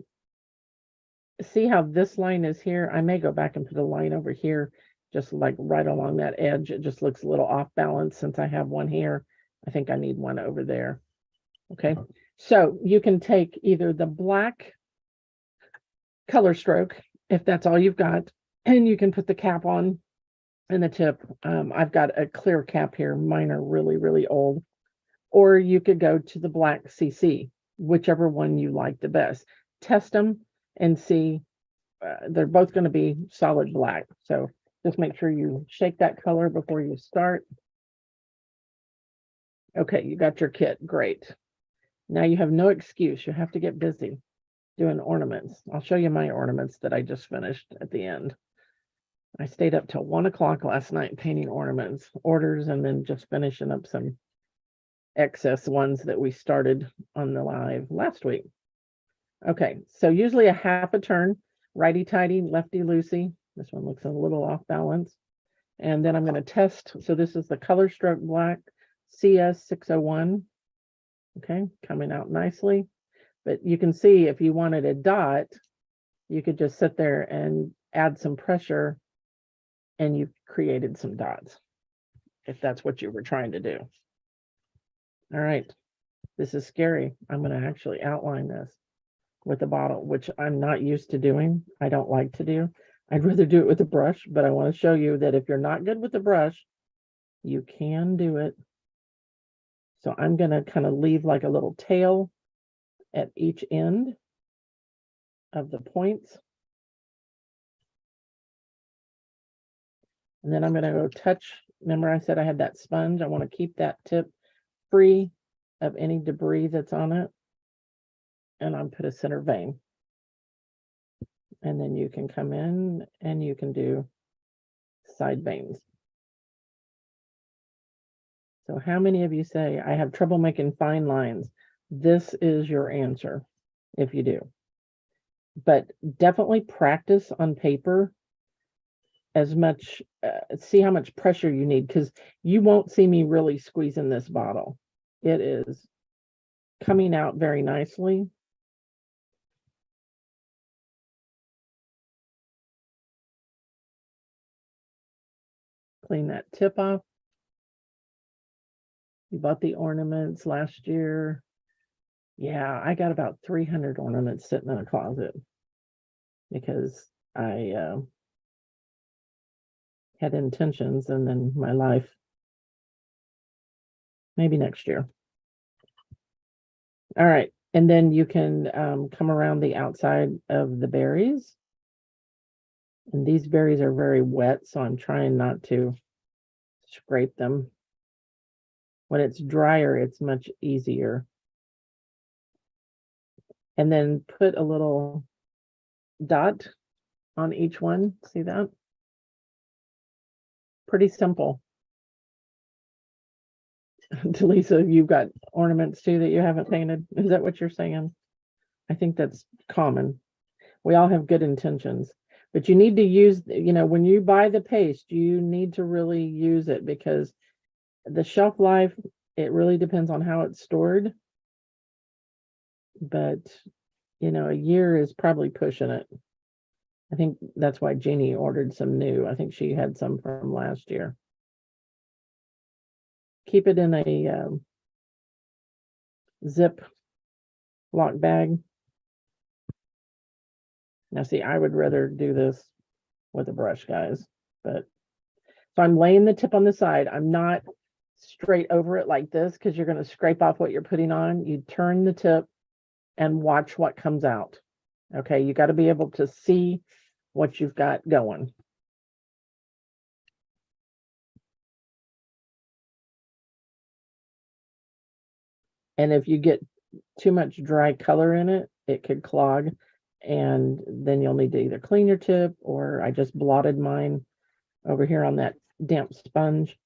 see how this line is here? I may go back and put a line over here, just like right along that edge. It just looks a little off balance since I have one here. I think I need one over there. Okay, so you can take either the black color stroke, if that's all you've got, and you can put the cap on and the tip. I've got a clear cap here. Mine are really, really old. Or you could go to the black CC, whichever one you like the best. Test them and see. They're both going to be solid black. So just make sure you shake that color before you start. Okay, you got your kit. Great. Now you have no excuse. You have to get busy doing ornaments. I'll show you my ornaments that I just finished at the end. I stayed up till 1 o'clock last night painting ornaments, orders, and then just finishing up some excess ones that we started on the live last week. Okay, so usually a half a turn, righty-tighty, lefty-loosey. This one looks a little off balance. And then I'm going to test. So this is the color stroke black CS 601. Okay, coming out nicely. But you can see if you wanted a dot, you could just sit there and add some pressure and you've created some dots, if that's what you were trying to do. All right, this is scary. I'm going to actually outline this with a bottle, which I'm not used to doing. I don't like to do. I'd rather do it with a brush, but I want to show you that if you're not good with a brush, you can do it. So I'm going to kind of leave like a little tail at each end of the points. And then I'm going to go touch. Remember I said I had that sponge. I want to keep that tip free of any debris that's on it. And I'm put a center vein. And then you can come in and you can do side veins. So how many of you say, I have trouble making fine lines? This is your answer if you do. But definitely practice on paper as much, see how much pressure you need, because you won't see me really squeezing this bottle. It is coming out very nicely. Clean that tip off. You bought the ornaments last year. Yeah, I got about 300 ornaments sitting in a closet because I had intentions, and then my life. Maybe next year. All right, and then you can come around the outside of the berries. And these berries are very wet, so I'm trying not to scrape them. When it's drier, it's much easier. And then put a little dot on each one. See that? Pretty simple. Delisa, you've got ornaments too that you haven't painted. Is that what you're saying? I think that's common. We all have good intentions, but you need to use, when you buy the paste, you need to really use it, because the shelf life, it really depends on how it's stored. but you know, a year is probably pushing it. I think that's why Jeannie ordered some new. I think she had some from last year. Keep it in a zip lock bag. Now, see, I would rather do this with a brush, guys, but so I'm laying the tip on the side. I'm not straight over it like this because you're going to scrape off what you're putting on. You turn the tip and watch what comes out. Okay, you got to be able to see what you've got going. And if you get too much dry color in it, it could clog, and then you'll need to either clean your tip, or I just blotted mine over here on that damp sponge,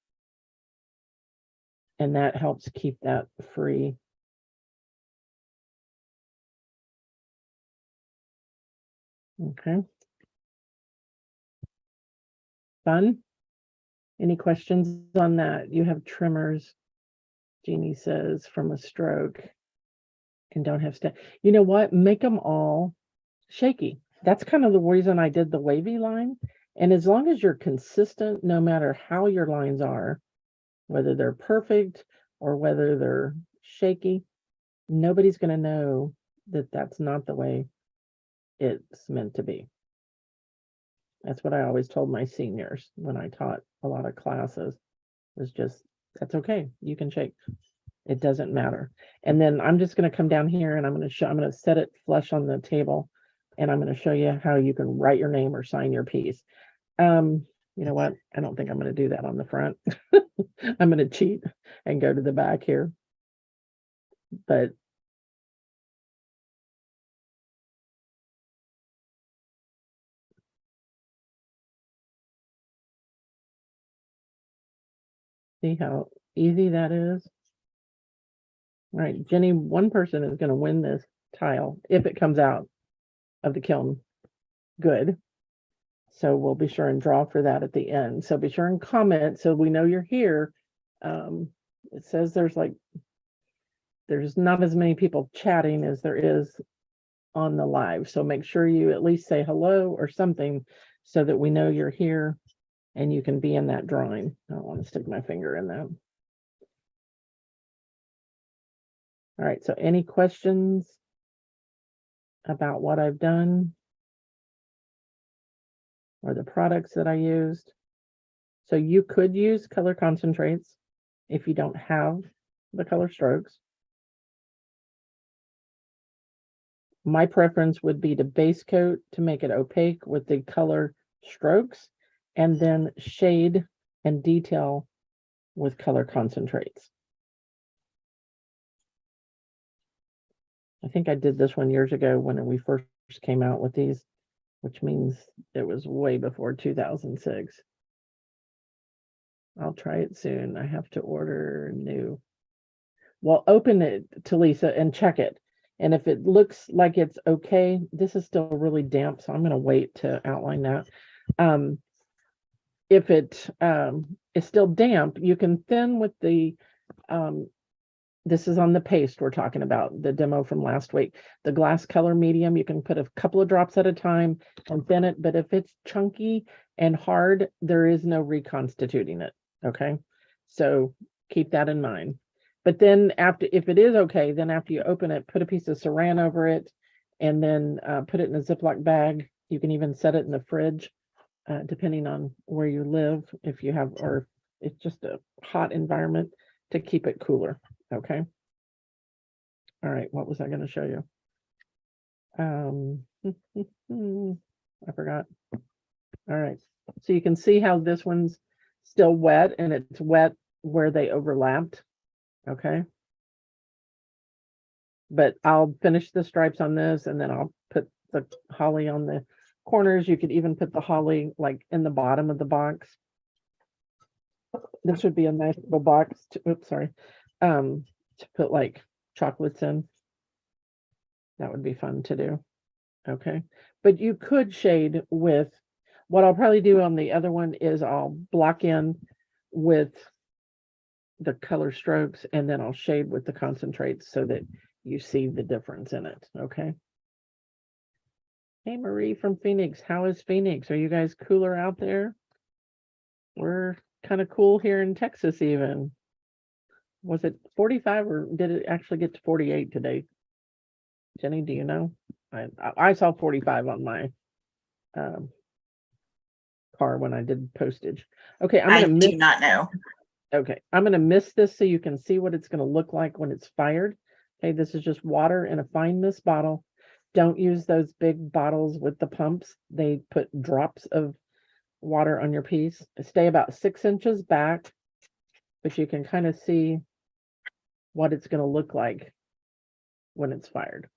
and that helps keep that free. Okay. Fun? Any questions on that? You have trimmers, Jeannie says, from a stroke and don't have step. You know what? Make them all shaky. That's kind of the reason I did the wavy line. And as long as you're consistent, no matter how your lines are, whether they're perfect or whether they're shaky, nobody's going to know that that's not the way it's meant to be. That's what I always told my seniors when I taught a lot of classes, was just, that's okay. You can shake. It doesn't matter. And then I'm just going to come down here and I'm going to set it flush on the table, and I'm going to show you how you can write your name or sign your piece. You know what? I don't think I'm going to do that on the front. I'm going to cheat and go to the back here. But see how easy that is? All right, Jenny, one person is going to win this tile if it comes out of the kiln. Good. So we'll be sure and draw for that at the end. So be sure and comment so we know you're here. It says there's not as many people chatting as there is on the live. So make sure you at least say hello or something so that we know you're here and you can be in that drawing. I don't want to stick my finger in that. All right, so any questions about what I've done or the products that I used? So you could use color concentrates if you don't have the color strokes. My preference would be to base coat to make it opaque with the color strokes, and then shade and detail with color concentrates. I think I did this one years ago when we first came out with these, which means it was way before 2006. I'll try it soon. I have to order new. Well, open it to Lisa and check it. And if it looks like it's okay, this is still really damp, so I'm going to wait to outline that. If it is still damp, you can thin with the, this is on the paste we're talking about, the demo from last week. The glass color medium, you can put a couple of drops at a time and thin it. But if it's chunky and hard, there is no reconstituting it. Okay, so keep that in mind. But then if it is okay, then after you open it, put a piece of saran over it, and then put it in a Ziploc bag. You can even set it in the fridge, depending on where you live, if you have, or it's just a hot environment, to keep it cooler. Okay. All right. What was I going to show you? I forgot. All right. So you can see how this one's still wet, and it's wet where they overlapped. Okay. But I'll finish the stripes on this, and then I'll put the holly on the corners. You could even put the holly like in the bottom of the box. This would be a nice little box to, oops, sorry, to put like chocolates in. That would be fun to do. Okay. But you could shade with, what I'll probably do on the other one is I'll block in with the color strokes, and then I'll shade with the concentrates so that you see the difference in it. Okay. Hey, Marie from Phoenix. How is Phoenix? Are you guys cooler out there? We're kind of cool here in Texas even. Was it 45 or did it actually get to 48 today? Jenny, do you know? I saw 45 on my car when I did postage. Okay, I do not know. Okay, I'm going to miss this so you can see what it's going to look like when it's fired. Okay, this is just water in a fine mist bottle. Don't use those big bottles with the pumps. They put drops of water on your piece. Stay about 6 inches back, but you can kind of see what it's going to look like when it's fired.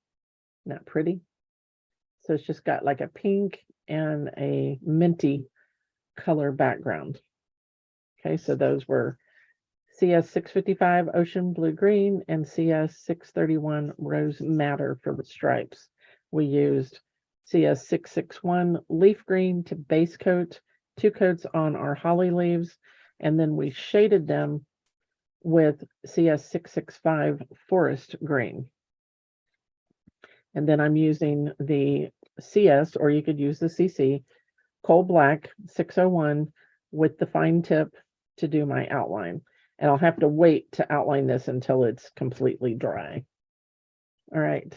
Isn't that pretty? So it's just got like a pink and a minty color background. Okay, so those were CS 655 Ocean Blue Green and CS 631 Rose Madder for the stripes. We used CS 661 Leaf Green to base coat, 2 coats on our holly leaves, and then we shaded them with CS 665 Forest Green. And then I'm using the CS, or you could use the CC, Coal Black 601 with the fine tip to do my outline. And I'll have to wait to outline this until it's completely dry. All right.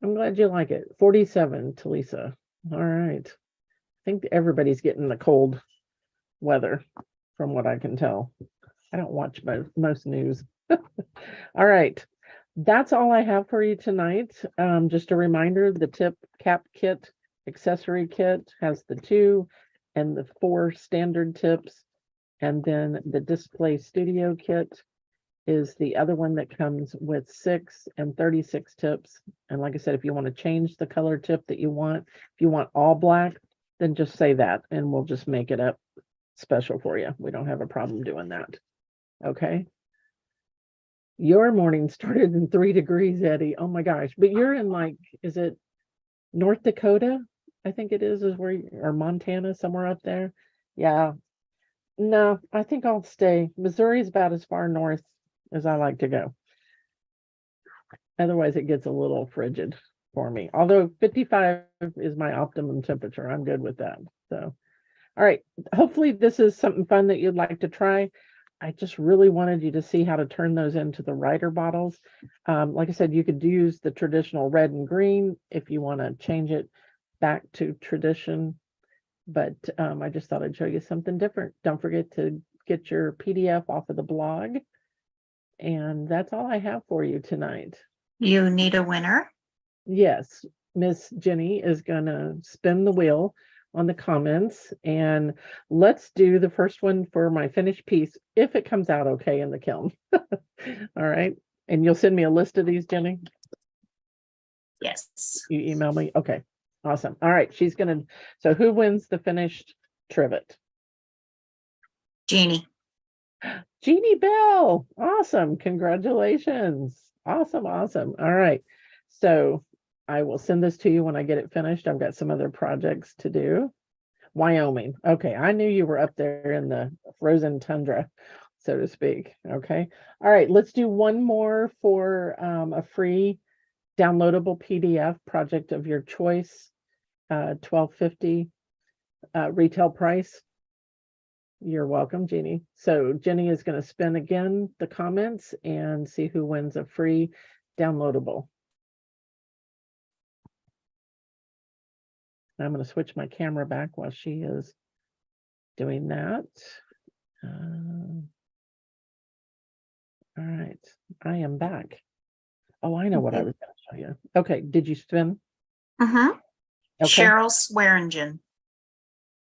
I'm glad you like it. 47, Talisa. All right. I think everybody's getting the cold weather from what I can tell. I don't watch most news. All right. That's all I have for you tonight. Just a reminder, the tip cap kit accessory kit has the 2 and the 4 standard tips. And then the display studio kit is the other one that comes with 6 and 36 tips. And like I said, if you want to change the color tip that you want, if you want all black, then just say that and we'll just make it up special for you. We don't have a problem doing that. Okay. Your morning started in 3 degrees, Eddie. Oh my gosh. But you're in like, is it North Dakota? I think it is where you, or Montana, somewhere up there. Yeah. No, I think I'll stay. Missouri is about as far north as I like to go. Otherwise, it gets a little frigid for me. Although 55 is my optimum temperature. I'm good with that. So, all right. Hopefully this is something fun that you'd like to try. I just really wanted you to see how to turn those into the Rider bottles. Like I said, you could use the traditional red and green if you want to change it back to tradition. But I just thought I'd show you something different. Don't forget to get your PDF off of the blog. And that's all I have for you tonight. You need a winner? Yes, Miss Jenny is going to spin the wheel on the comments. And let's do the first one for my finished piece, if it comes out okay in the kiln. All right. And you'll send me a list of these, Jenny? Yes. You email me? Okay. Awesome. All right. She's going to, so who wins the finished trivet? Jeannie. Jeannie Bell. Awesome. Congratulations. Awesome. Awesome. All right. So I will send this to you when I get it finished. I've got some other projects to do. Wyoming. Okay. I knew you were up there in the frozen tundra, so to speak. Okay. All right. Let's do one more for a free downloadable PDF project of your choice. $12.50 retail price. You're welcome, Jeannie. So Jenny is going to spin again the comments and see who wins a free downloadable. I'm going to switch my camera back while she is doing that. All right, I am back. Oh, I know what I was going to show you. Okay, did you spin? Mm-hmm. Okay. Cheryl Swearingen.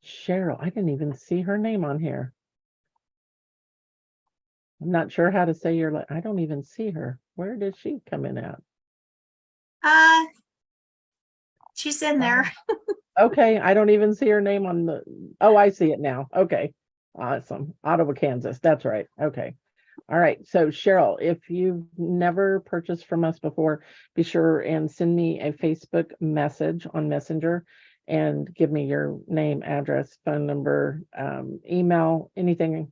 Cheryl, I didn't even see her name on here. I'm not sure how to say your, I don't even see her. Where did she come in at? She's in there. Okay, I don't even see her name on the, oh, I see it now. Okay, awesome. Ottawa, Kansas. That's right. Okay. All right. So Cheryl, if you've never purchased from us before, be sure and send me a Facebook message on Messenger and give me your name, address, phone number, email, anything.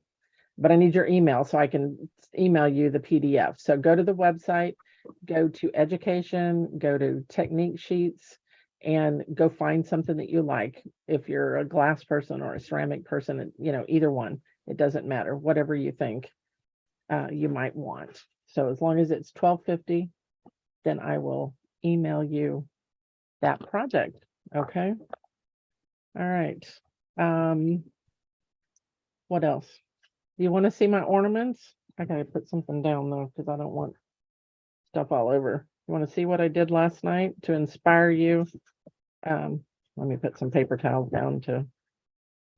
But I need your email so I can email you the PDF. So go to the website, go to education, go to technique sheets, and go find something that you like. If you're a glass person or a ceramic person, either one, it doesn't matter, whatever you think you might want. So as long as it's $12.50, then I will email you that project. Okay. All right. What else? Do you want to see my ornaments? I gotta put something down though, because I don't want stuff all over. You want to see what I did last night to inspire you? Let me put some paper towels down to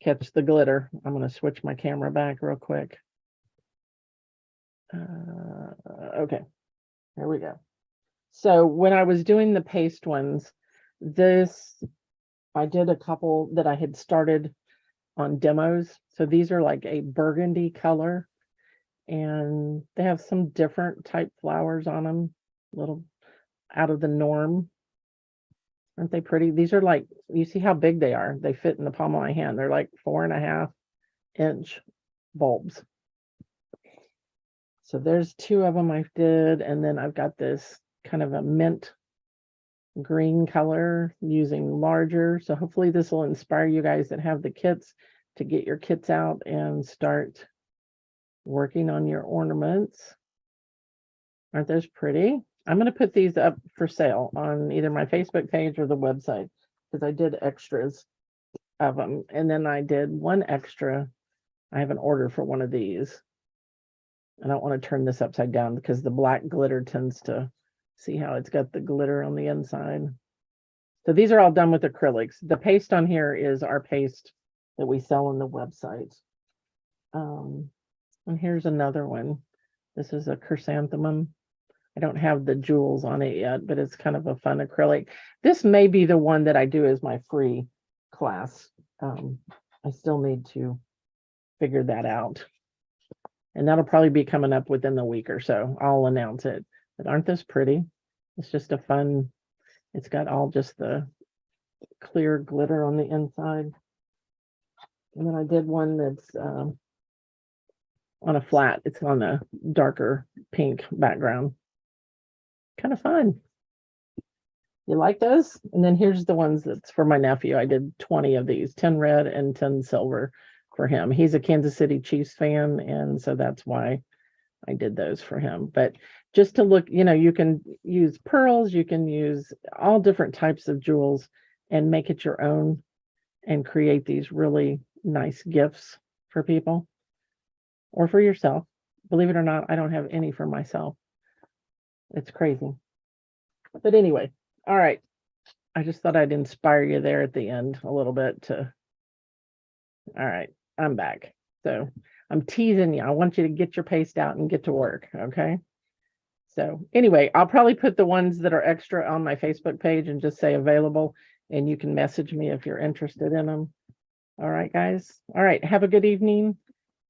catch the glitter. I'm going to switch my camera back real quick. Okay, here we go. So when I was doing the paste ones, I did a couple that I had started on demos. So these are like a burgundy color, and they have some different type flowers on them, a little out of the norm. Aren't they pretty? These are like, you see how big they are. They fit in the palm of my hand. They're like 4.5-inch bulbs. So there's 2 of them I did. And then I've got this kind of a mint green color using larger. So hopefully this will inspire you guys that have the kits to get your kits out and start working on your ornaments. Aren't those pretty? I'm going to put these up for sale on either my Facebook page or the website, because I did extras of them. And then I did one extra. I have an order for one of these. I don't want to turn this upside down because the black glitter tends to, see how it's got the glitter on the inside. So these are all done with acrylics. The paste on here is our paste that we sell on the website. And here's another one. This is a chrysanthemum. I don't have the jewels on it yet, but it's kind of a fun acrylic. This may be the one that I do as my free class. I still need to figure that out. And that'll probably be coming up within the week or so. I'll announce it. But aren't those pretty? It's just a fun, it's got all just the clear glitter on the inside. And then I did one that's on a flat. It's on a darker pink background. Kind of fun. You like those? And then here's the ones that's for my nephew. I did 20 of these, 10 red and 10 silver for him. He's a Kansas City Chiefs fan, and so that's why I did those for him. But just to look, you can use pearls, you can use all different types of jewels and make it your own and create these really nice gifts for people or for yourself. Believe it or not, I don't have any for myself. It's crazy. But anyway, all right. I just thought I'd inspire you there at the end a little bit all right, I'm back. So I'm teasing you. I want you to get your paste out and get to work. Okay. So anyway, I'll probably put the ones that are extra on my Facebook page and just say available, and you can message me if you're interested in them. All right, guys. All right. Have a good evening,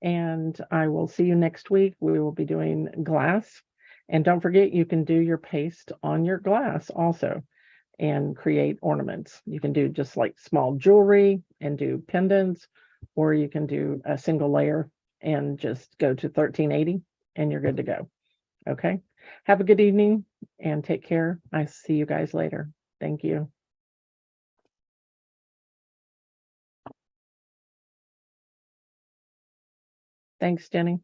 and I will see you next week. We will be doing glass. And don't forget, you can do your paste on your glass also and create ornaments. You can do just like small jewelry and do pendants, or you can do a single layer and just go to 1380 and you're good to go. Okay. Have a good evening and take care. I see you guys later. Thank you. Thanks, Jenny.